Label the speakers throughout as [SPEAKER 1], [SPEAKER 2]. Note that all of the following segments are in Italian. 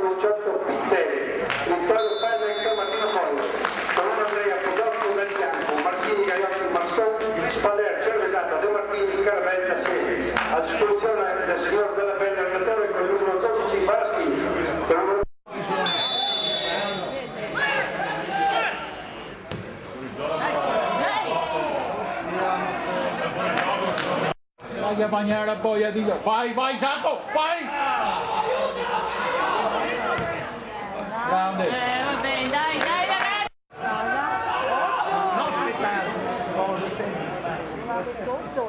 [SPEAKER 1] Luciotto Pittelli, Vittorio Pennex, Martino Collo, Colonna Andrea Podotto del Bianco, Martini Gaiotti Masson, Spader, Cervesata, De Martini, Scarabetta, Sedi. A disposizione del signor Della Bella Allenatore con il numero 12 Baschi, con il numero
[SPEAKER 2] Vai a bagnare la boia di... Vai, vai, Giacomo, vai! Grande!
[SPEAKER 3] Va bene, dai, dai ragazzi!
[SPEAKER 2] Non aspettare!
[SPEAKER 3] Vado sotto,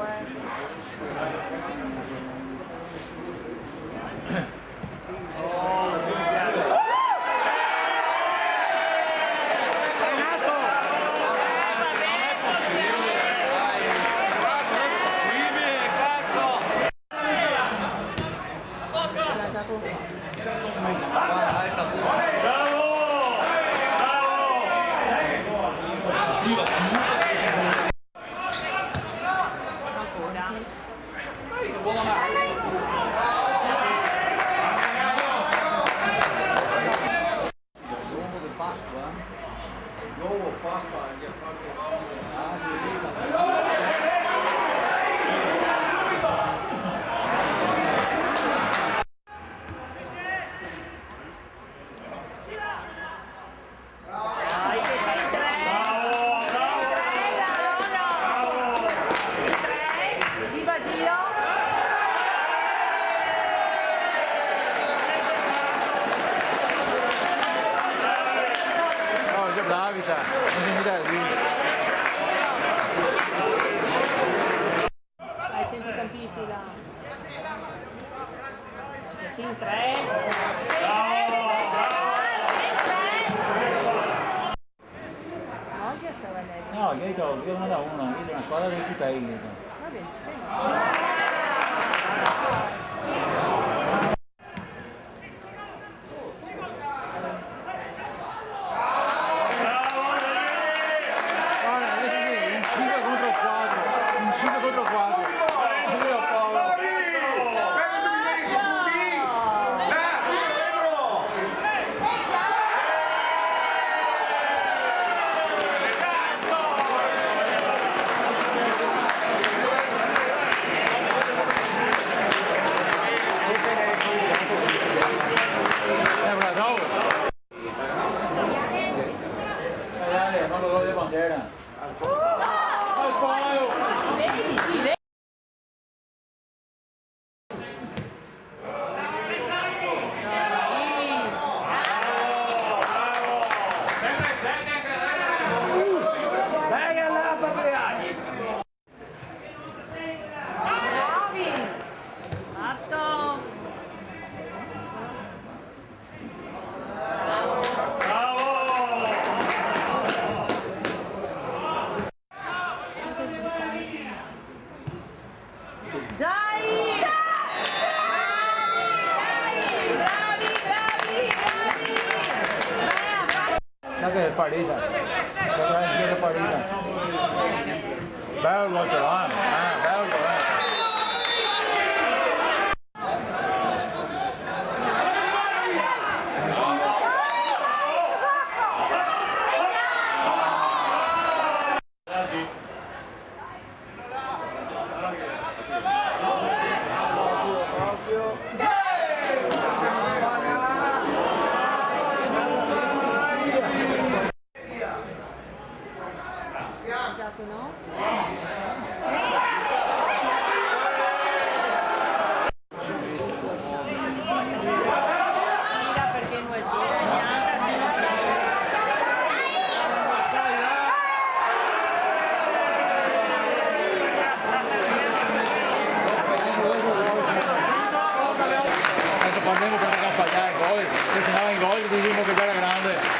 [SPEAKER 2] Bravita,
[SPEAKER 3] ai centrocampisti là. Sì, in tre.
[SPEAKER 2] no, io non ho una, io ho una squadra di tutta io.
[SPEAKER 3] Va bene.
[SPEAKER 2] Che è partita, che è partita. Bello Giovanni, bello.
[SPEAKER 3] No?
[SPEAKER 2] Parliamo per non sbagliare il gol, se segnava in gol diciamo che era grande.